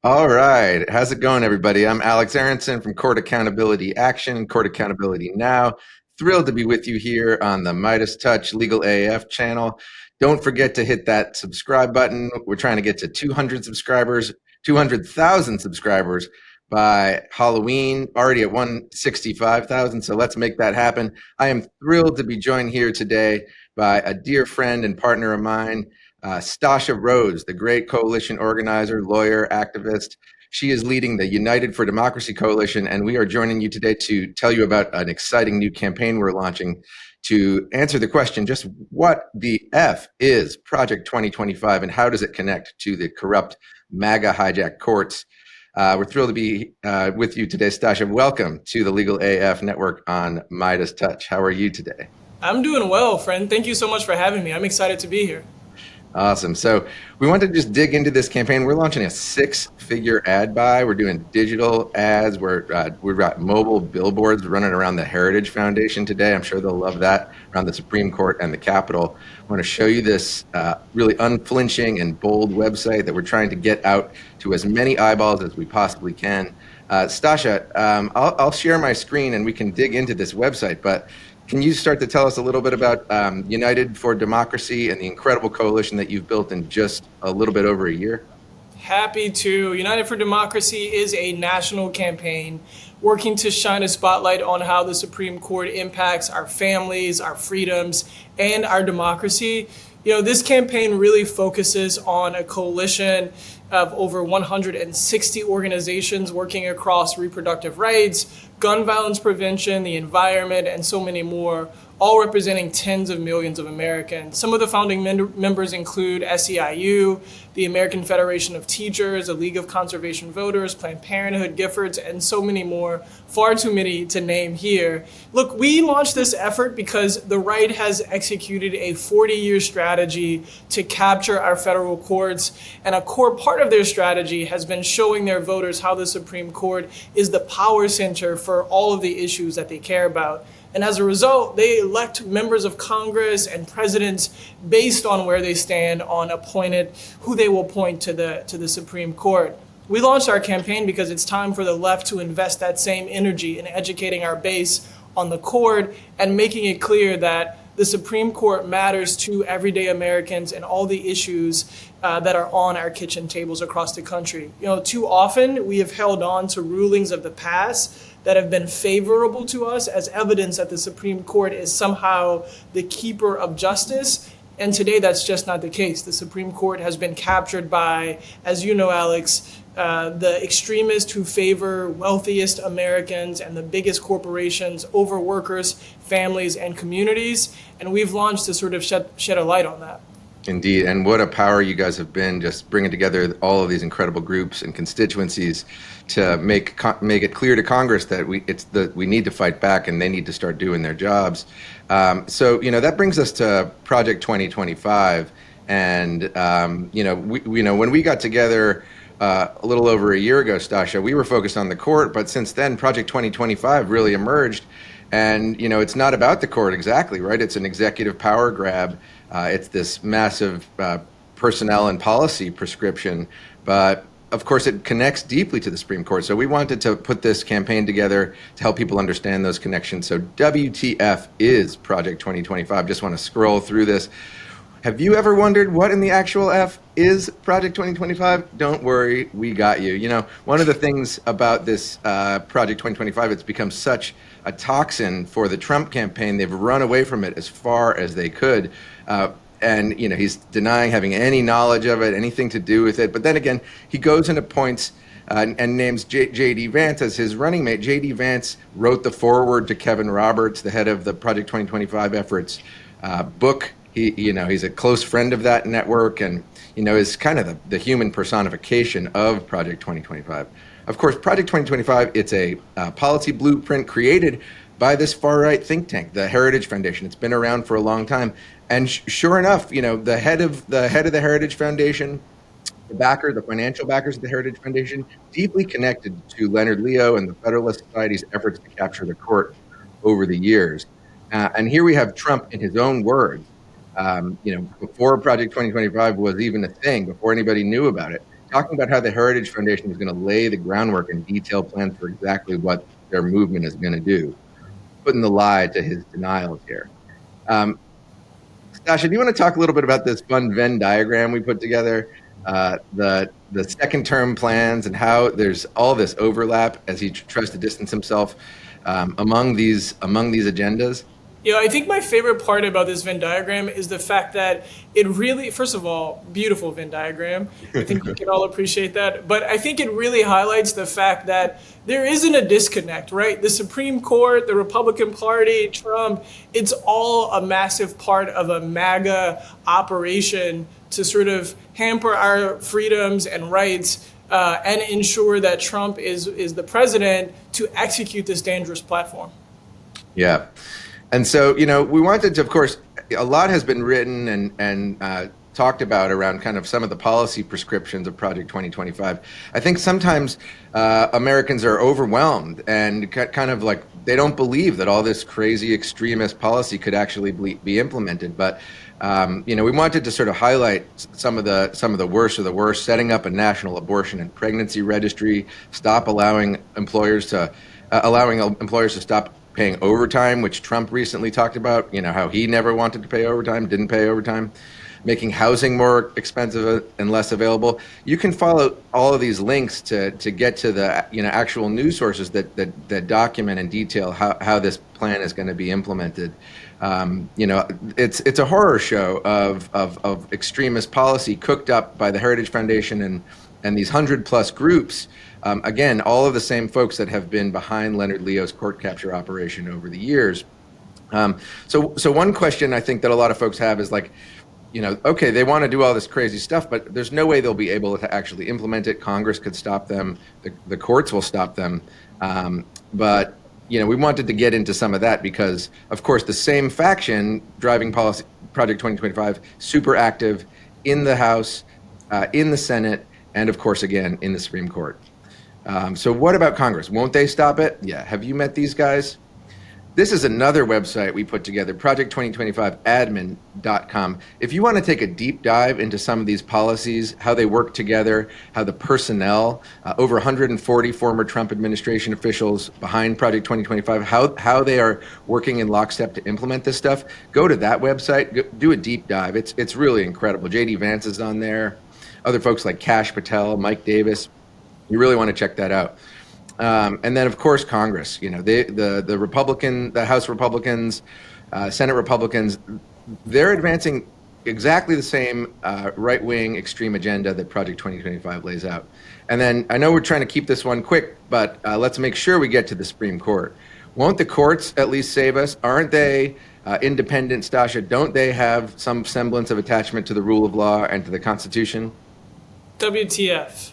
All right. How's it going, everybody? I'm Alex Aronson from Court Accountability Action, Court Accountability Now. Thrilled to be with you here on the Midas Touch Legal AF channel. Don't forget to hit that subscribe button. We're trying to get to 200 subscribers, 200,000 subscribers by Halloween, already at 165,000. So let's make that happen. I am thrilled to be joined here today by a dear friend and partner of mine, Stasha Rose, the great coalition organizer, lawyer, activist. She is leading the United for Democracy Coalition, and we are joining you today to tell you about an exciting new campaign we're launching to answer the question, just what the F is Project 2025 and how does it connect to the corrupt MAGA hijacked courts? We're thrilled to be with you today, Stasha. Welcome to the Legal AF Network on Midas Touch. How are you today? I'm doing well, friend. Thank you so much for having me. I'm excited to be here. Awesome. So we want to just dig into this campaign. We're launching a six-figure ad buy. We're doing digital ads. We've got mobile billboards running around the Heritage Foundation today. I'm sure they'll love that, around the Supreme Court and the Capitol. I want to show you this really unflinching and bold website that we're trying to get out to as many eyeballs as we possibly can. Stasha, I'll share my screen and we can dig into this website, but can you start to tell us a little bit about United for Democracy and the incredible coalition that you've built in just a little bit over a year? Happy to. United for Democracy is a national campaign working to shine a spotlight on how the Supreme Court impacts our families, our freedoms, and our democracy. This campaign really focuses on a coalition of over 160 organizations working across reproductive rights, gun violence prevention, the environment, and so many more, all representing tens of millions of Americans. Some of the founding members include SEIU, the American Federation of Teachers, the League of Conservation Voters, Planned Parenthood, Giffords, and so many more, far too many to name here. Look, we launched this effort because the right has executed a 40-year strategy to capture our federal courts, and a core part of their strategy has been showing their voters how the Supreme Court is the power center for all of the issues that they care about. And as a result, they elect members of Congress and presidents based on where they stand on who they will appoint to the Supreme Court. We launched our campaign because it's time for the left to invest that same energy in educating our base on the court and making it clear that the Supreme Court matters to everyday Americans and all the issues that are on our kitchen tables across the country. Too often we have held on to rulings of the past that have been favorable to us as evidence that the Supreme Court is somehow the keeper of justice. And today, that's just not the case. The Supreme Court has been captured by, as you know, Alex, the extremists who favor wealthiest Americans and the biggest corporations over workers, families, and communities. And we've launched to sort of shed a light on that. Indeed, and what a power you guys have been, just bringing together all of these incredible groups and constituencies to make it clear to Congress that we need to fight back and they need to start doing their jobs. So that brings us to Project 2025, and when we got together a little over a year ago, Stasha, we were focused on the court, but since then, Project 2025 really emerged. And, it's not about the court exactly, right? It's an executive power grab. It's this massive personnel and policy prescription. But of course, it connects deeply to the Supreme Court. So we wanted to put this campaign together to help people understand those connections. So WTF is Project 2025. Just want to scroll through this. Have you ever wondered what in the actual F is Project 2025? Don't worry, we got you. One of the things about this Project 2025, it's become such a toxin for the Trump campaign. They've run away from it as far as they could. And he's denying having any knowledge of it, anything to do with it. But then again, he goes and appoints and names J.D. Vance as his running mate. J.D. Vance wrote the foreword to Kevin Roberts, the head of the Project 2025 efforts book. He's a close friend of that network and, is kind of the human personification of Project 2025. Of course, Project 2025, it's a policy blueprint created by this far-right think tank, the Heritage Foundation. It's been around for a long time. And sure enough, the head of the Heritage Foundation, the financial backers of the Heritage Foundation, deeply connected to Leonard Leo and the Federalist Society's efforts to capture the court over the years. And here we have Trump in his own words, before Project 2025 was even a thing, before anybody knew about it, talking about how the Heritage Foundation is going to lay the groundwork and detailed plans for exactly what their movement is going to do, putting the lie to his denials here. Stasha, do you want to talk a little bit about this fun Venn diagram we put together, the second term plans and how there's all this overlap as he tries to distance himself among these agendas? I think my favorite part about this Venn diagram is the fact that it really, first of all, beautiful Venn diagram. I think we can all appreciate that. But I think it really highlights the fact that there isn't a disconnect, right? The Supreme Court, the Republican Party, Trump, it's all a massive part of a MAGA operation to sort of hamper our freedoms and rights and ensure that Trump is the president to execute this dangerous platform. Yeah. And so, we wanted to, of course, a lot has been written and talked about around kind of some of the policy prescriptions of Project 2025. I think sometimes Americans are overwhelmed and kind of like they don't believe that all this crazy extremist policy could actually be implemented. But we wanted to sort of highlight some of the worst of the worst, setting up a national abortion and pregnancy registry, allowing employers to stop paying overtime, which Trump recently talked about, how he never wanted to pay overtime, didn't pay overtime, making housing more expensive and less available. You can follow all of these links to get to the actual news sources that document in detail how this plan is going to be implemented. It's a horror show of extremist policy cooked up by the Heritage Foundation and these 100+ groups. Again, all of the same folks that have been behind Leonard Leo's court capture operation over the years. So one question I think that a lot of folks have is like, okay, they want to do all this crazy stuff, but there's no way they'll be able to actually implement it. Congress could stop them. The courts will stop them. But we wanted to get into some of that because, of course, the same faction driving policy, Project 2025, super active in the House, in the Senate, and of course, again, in the Supreme Court. So what about Congress? Won't they stop it? Yeah. Have you met these guys? This is another website we put together, project2025admin.com. If you want to take a deep dive into some of these policies, how they work together, how the personnel, over 140 former Trump administration officials behind Project 2025, how they are working in lockstep to implement this stuff, go to that website, do a deep dive. It's really incredible. JD Vance is on there. Other folks like Kash Patel, Mike Davis. You really want to check that out. And then, of course, Congress. The House Republicans, Senate Republicans, they're advancing exactly the same right-wing extreme agenda that Project 2025 lays out. And then I know we're trying to keep this one quick, but let's make sure we get to the Supreme Court. Won't the courts at least save us? Aren't they independent, Stasha? Don't they have some semblance of attachment to the rule of law and to the Constitution? WTF.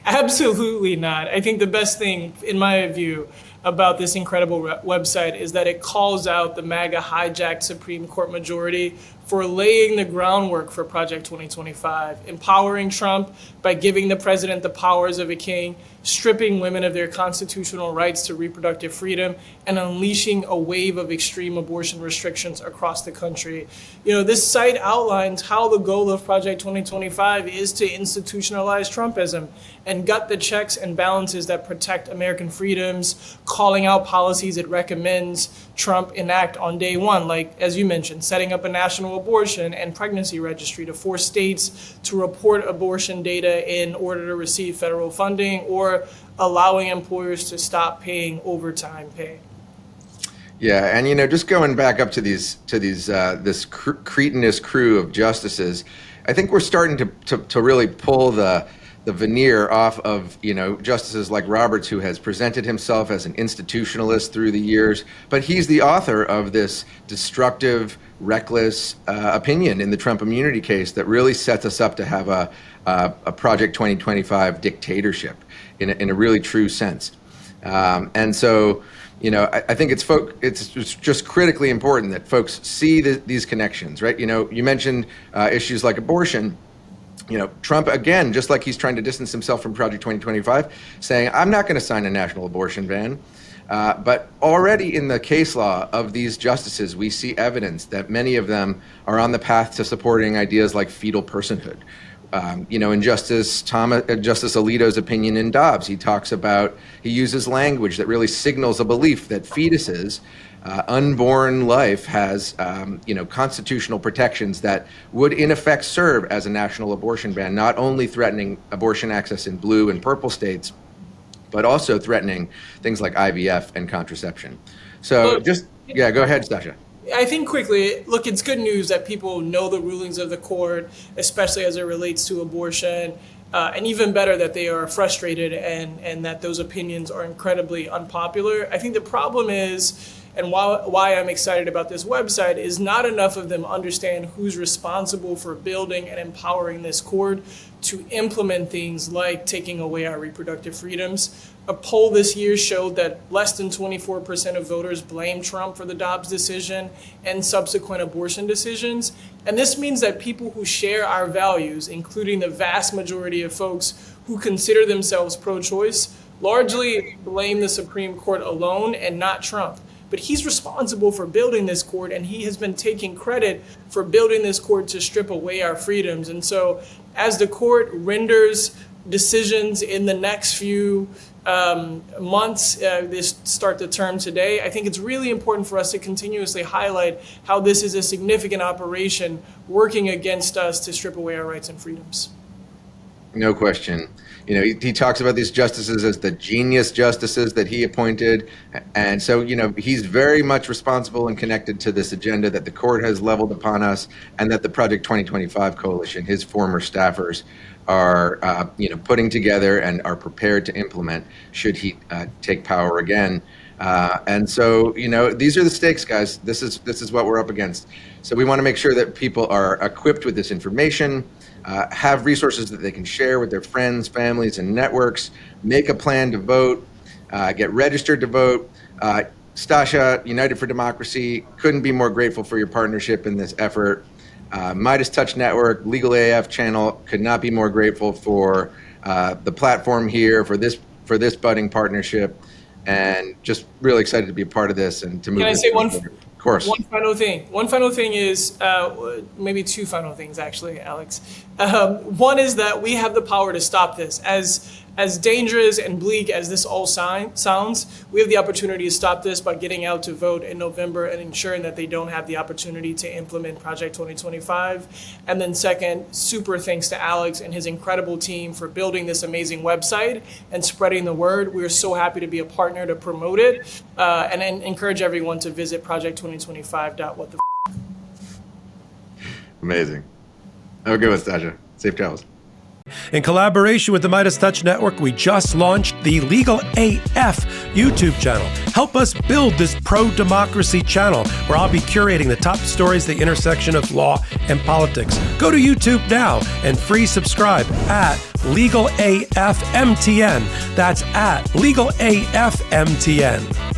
Absolutely not. I think the best thing, in my view, about this incredible website is that it calls out the MAGA hijacked Supreme Court majority for laying the groundwork for Project 2025, empowering Trump by giving the president the powers of a king, stripping women of their constitutional rights to reproductive freedom, and unleashing a wave of extreme abortion restrictions across the country. This site outlines how the goal of Project 2025 is to institutionalize Trumpism and gut the checks and balances that protect American freedoms, calling out policies it recommends Trump enact on day one, like, as you mentioned, setting up a national abortion and pregnancy registry to force states to report abortion data in order to receive federal funding, or allowing employers to stop paying overtime pay. Yeah, and just going back up to this cretinous crew of justices, I think we're starting to really pull the veneer off of justices like Roberts, who has presented himself as an institutionalist through the years, but he's the author of this destructive, reckless opinion in the Trump immunity case that really sets us up to have a Project 2025 dictatorship in a really true sense. And so, I think it's just critically important that folks see these connections, right? You mentioned issues like abortion. Trump, again, just like he's trying to distance himself from Project 2025, saying, I'm not going to sign a national abortion ban. But already in the case law of these justices, we see evidence that many of them are on the path to supporting ideas like fetal personhood, In Justice Alito's opinion in Dobbs, he uses language that really signals a belief that fetuses, unborn life, has, constitutional protections that would in effect serve as a national abortion ban, not only threatening abortion access in blue and purple states, but also threatening things like IVF and contraception. So go ahead, Stasha. I think quickly, look, it's good news that people know the rulings of the court, especially as it relates to abortion, and even better that they are frustrated and that those opinions are incredibly unpopular. I think the problem is, and why I'm excited about this website, is not enough of them understand who's responsible for building and empowering this court to implement things like taking away our reproductive freedoms. A poll this year showed that less than 24% of voters blame Trump for the Dobbs decision and subsequent abortion decisions. And this means that people who share our values, including the vast majority of folks who consider themselves pro-choice, largely blame the Supreme Court alone and not Trump. But he's responsible for building this court, and he has been taking credit for building this court to strip away our freedoms. And so as the court renders decisions in the next few months, this start the term today, I think it's really important for us to continuously highlight how this is a significant operation working against us to strip away our rights and freedoms. No question. He talks about these justices as the genius justices that he appointed. And so, he's very much responsible and connected to this agenda that the court has leveled upon us and that the Project 2025 coalition, his former staffers, are, putting together and are prepared to implement should he take power again. And so, these are the stakes, guys. This is what we're up against. So we want to make sure that people are equipped with this information, have resources that they can share with their friends, families, and networks, make a plan to vote, get registered to vote. Stasha, United for Democracy, couldn't be more grateful for your partnership in this effort. Midas Touch Network, Legal AF channel, could not be more grateful for the platform here, for this budding partnership, and just really excited to be a part of this and to move. Can I say one? Of course. One final thing is, maybe two final things, actually, Alex. One is that we have the power to stop this. As dangerous and bleak as this all sounds, we have the opportunity to stop this by getting out to vote in November and ensuring that they don't have the opportunity to implement Project 2025. And then second, super thanks to Alex and his incredible team for building this amazing website and spreading the word. We are so happy to be a partner to promote it, and encourage everyone to visit project2025.what the. Amazing. Have a good one, Stasha. Safe travels. In collaboration with the Midas Touch Network, we just launched the Legal AF YouTube channel. Help us build this pro-democracy channel where I'll be curating the top stories at the intersection of law and politics. Go to YouTube now and free subscribe at Legal AF MTN. That's at Legal AF MTN.